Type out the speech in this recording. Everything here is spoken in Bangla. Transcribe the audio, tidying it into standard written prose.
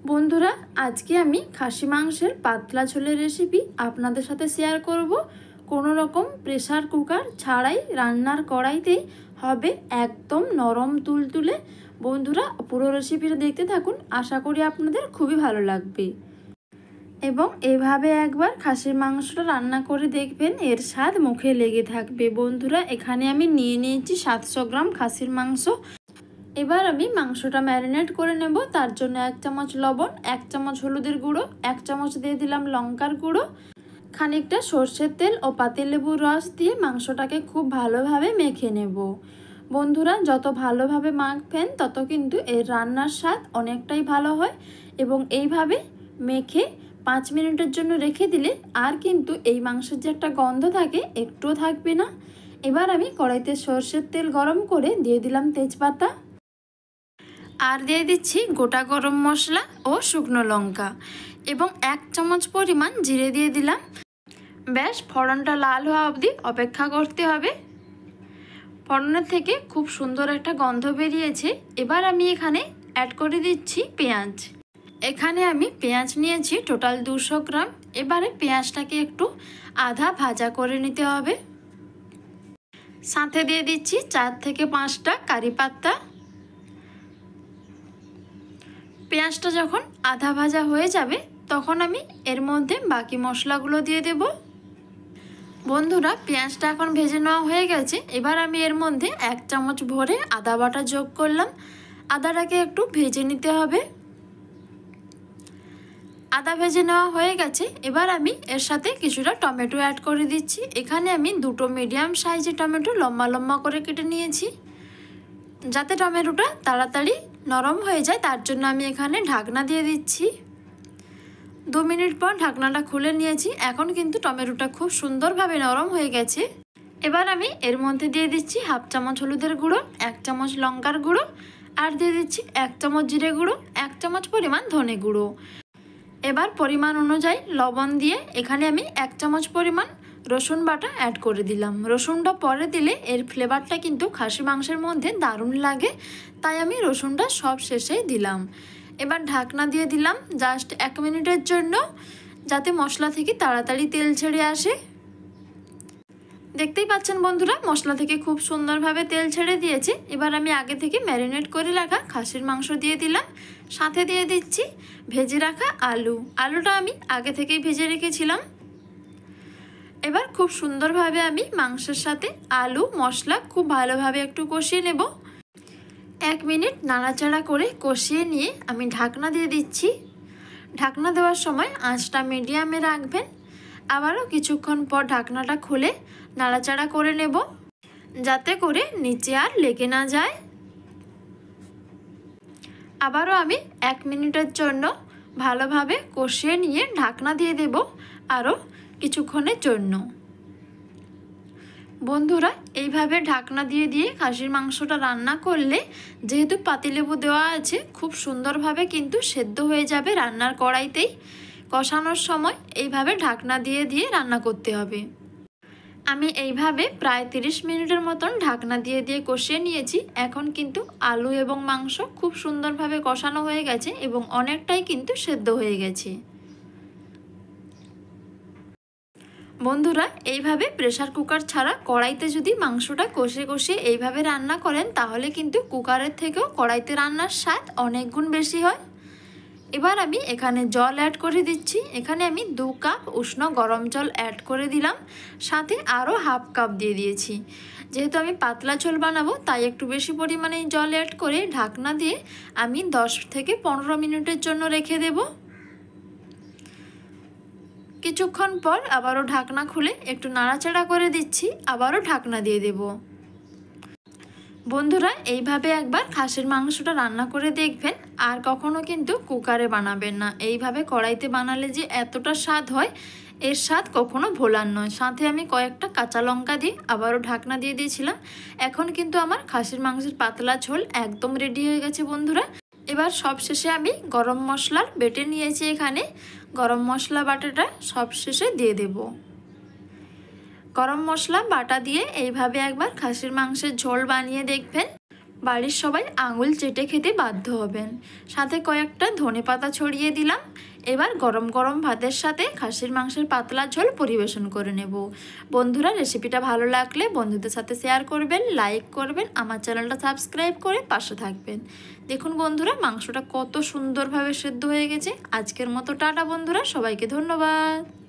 বন্ধুরা, আজকে আমি খাসি মাংসের পাতলা ঝোলের রেসিপি আপনাদের সাথে শেয়ার করব। কোনো রকম প্রেসার কুকার ছাড়াই রান্নার কড়াইতেই হবে একদম নরম তুলতুলে। বন্ধুরা, পুরো রেসিপিটা দেখতে থাকুন, আশা করি আপনাদের খুবই ভালো লাগবে। এবং এভাবে একবার খাসির মাংসটা রান্না করে দেখবেন, এর স্বাদ মুখে লেগে থাকবে। বন্ধুরা, এখানে আমি নিয়ে নিয়েছি 700 গ্রাম খাসির মাংস। এবার আমি মাংসটা ম্যারিনেট করে নেব। তার জন্য 1 চামচ লবণ, 1 চামচ হলুদের গুঁড়ো, 1 চামচ দিয়ে দিলাম লঙ্কার গুঁড়ো, খানিকটা সর্ষের তেল ও পাতিলেবুর রস দিয়ে মাংসটাকে খুব ভালোভাবে মেখে নেব। বন্ধুরা, যত ভালোভাবে মাখবেন তত কিন্তু এর রান্নার স্বাদ অনেকটাই ভালো হয়। এবং এইভাবে মেখে 5 মিনিটের জন্য রেখে দিলে আর কিন্তু এই মাংসের যে একটা গন্ধ থাকে একটুও থাকবে না। এবার আমি কড়াইতে সর্ষের তেল গরম করে দিয়ে দিলাম তেজপাতা, আর দিয়ে দিচ্ছি গোটা গরম মশলা ও শুকনো লঙ্কা এবং 1 চামচ পরিমাণ জিরে দিয়ে দিলাম। ব্যাস, ফোড়নটা লাল হওয়া অবধি অপেক্ষা করতে হবে। ফোড়নের থেকে খুব সুন্দর একটা গন্ধ বেরিয়েছে। এবার আমি এখানে অ্যাড করে দিচ্ছি পেঁয়াজ। এখানে আমি পেঁয়াজ নিয়েছি টোটাল 200 গ্রাম। এবারে পেঁয়াজটাকে একটু আধা ভাজা করে নিতে হবে। সাথে দিয়ে দিচ্ছি 4 থেকে 5টা কারি পাতা। পেঁয়াজটা যখন আধা ভাজা হয়ে যাবে তখন আমি এর মধ্যে বাকি মশলাগুলো দিয়ে দেব। বন্ধুরা, পেঁয়াজটা এখন ভেজে নেওয়া হয়ে গেছে। এবার আমি এর মধ্যে 1 চামচ ভরে আদা বাটা যোগ করলাম। আদাটাকে একটু ভেজে নিতে হবে। আদা ভেজে নেওয়া হয়ে গেছে। এবার আমি এর সাথে কিছুটা টমেটো অ্যাড করে দিচ্ছি। এখানে আমি 2টো মিডিয়াম সাইজের টমেটো লম্বা লম্বা করে কেটে নিয়েছি। যাতে টমেটোটা তাড়াতাড়ি নরম হয়ে যায় তার জন্য আমি এখানে ঢাকনা দিয়ে দিচ্ছি। 2 মিনিট পর ঢাকনাটা খুলে নিয়েছি। এখন কিন্তু টমেটোটা খুব সুন্দরভাবে নরম হয়ে গেছে। এবার আমি এর মধ্যে দিয়ে দিচ্ছি 1/2 চামচ হলুদের গুঁড়ো, 1 চামচ লঙ্কার গুঁড়ো, আর দিয়ে দিচ্ছি 1 চামচ জিরে গুঁড়ো, 1 চামচ পরিমাণ ধনে গুঁড়ো। এবার পরিমাণ অনুযায়ী লবণ দিয়ে এখানে আমি 1 চামচ পরিমাণ রসুন বাটা অ্যাড করে দিলাম। রসুনটা পরে দিলে এর ফ্লেভারটা কিন্তু খাসি মাংসের মধ্যে দারুণ লাগে, তাই আমি রসুনটা সব শেষেই দিলাম। এবার ঢাকনা দিয়ে দিলাম জাস্ট 1 মিনিটের জন্য, যাতে মশলা থেকে তাড়াতাড়ি তেল ছেড়ে আসে। দেখতেই পাচ্ছেন বন্ধুরা, মশলা থেকে খুব সুন্দরভাবে তেল ছেড়ে দিয়েছে। এবার আমি আগে থেকে ম্যারিনেট করে রাখা খাসির মাংস দিয়ে দিলাম। সাথে দিয়ে দিচ্ছি ভেজে রাখা আলুটা আমি আগে থেকেই ভেজে রেখেছিলাম। এবার খুব সুন্দরভাবে আমি মাংসের সাথে আলু মশলা খুব ভালোভাবে একটু কষিয়ে নেব। 1 মিনিট নাড়াচাড়া করে কষিয়ে নিয়ে আমি ঢাকনা দিয়ে দিচ্ছি। ঢাকনা দেওয়ার সময় আঁচটা মিডিয়ামে রাখবেন। আবারও কিছুক্ষণ পর ঢাকনাটা খুলে নাড়াচাড়া করে নেব, যাতে করে নিচে আর লেগে না যায়। আবারও আমি 1 মিনিটের জন্য ভালোভাবে কষিয়ে নিয়ে ঢাকনা দিয়ে দেব আরও কিছুক্ষণের জন্য। বন্ধুরা, এইভাবে ঢাকনা দিয়ে দিয়ে খাসির মাংসটা রান্না করলে যেহেতু পাতিলেবু দেওয়া আছে খুব সুন্দরভাবে কিন্তু সেদ্ধ হয়ে যাবে রান্নার কড়াইতেই। কষানোর সময় এইভাবে ঢাকনা দিয়ে দিয়ে রান্না করতে হবে। আমি এইভাবে প্রায় 30 মিনিটের মতন ঢাকনা দিয়ে দিয়ে কষিয়ে নিয়েছি। এখন কিন্তু আলু এবং মাংস খুব সুন্দরভাবে কষানো হয়ে গেছে এবং অনেকটাই কিন্তু সেদ্ধ হয়ে গেছে। বন্ধুরা, এইভাবে প্রেসার কুকার ছাড়া কড়াইতে যদি মাংসটা কষে কষে এইভাবে রান্না করেন তাহলে কিন্তু কুকারের থেকেও কড়াইতে রান্নার স্বাদ অনেক গুণ বেশি হয়। এবার আমি এখানে জল অ্যাড করে দিচ্ছি। এখানে আমি 2 কাপ উষ্ণ গরম জল অ্যাড করে দিলাম। সাথে আরও 1/2 কাপ দিয়ে দিয়েছি। যেহেতু আমি পাতলা ঝোল বানাবো তাই একটু বেশি পরিমাণে জল অ্যাড করে ঢাকনা দিয়ে আমি 10 থেকে 15 মিনিটের জন্য রেখে দেব। কিছুক্ষণ পর আবারও ঢাকনা খুলে একটু নাড়াচাড়া করে দিচ্ছি, আবারও ঢাকনা দিয়ে দেব। বন্ধুরা, এইভাবে একবার খাসির মাংসটা রান্না করে দেখবেন, আর কখনো কিন্তু কুকারে বানাবেন না। এইভাবে কড়াইতে বানালে যে এতটা স্বাদ হয়, এর স্বাদ কখনো ভোলার নয়। সাথে আমি কয়েকটা কাঁচা লঙ্কা দিয়ে আবারও ঢাকনা দিয়ে দিয়েছিলাম। এখন কিন্তু আমার খাসির মাংসের পাতলা ঝোল একদম রেডি হয়ে গেছে বন্ধুরা। এবার সবশেষে আমি গরম মশলার বেটে নিয়েছি। এখানে গরম মশলা বাটাটা সবশেষে দিয়ে দেব। গরম মশলা বাটা দিয়ে এইভাবে একবার খাসির মাংসের ঝোল বানিয়ে দেখবেন। বাড়ির সবাই আঙুল চেটে খেতে বাধ্য হবেন। সাথে কয়েকটা ধনেপাতা ছড়িয়ে দিলাম। এবার গরম গরম ভাতের সাথে খাসির মাংসের পাতলা ঝোল পরিবেশন করে নেব। বন্ধুরা, রেসিপিটা ভালো লাগলে বন্ধুদের সাথে শেয়ার করবেন, লাইক করবেন, আমার চ্যানেলটা সাবস্ক্রাইব করে পাশে থাকবেন। দেখুন বন্ধুরা, মাংসটা কত সুন্দরভাবে সেদ্ধ হয়ে গেছে। আজকের মতো টাটা বন্ধুরা, সবাইকে ধন্যবাদ।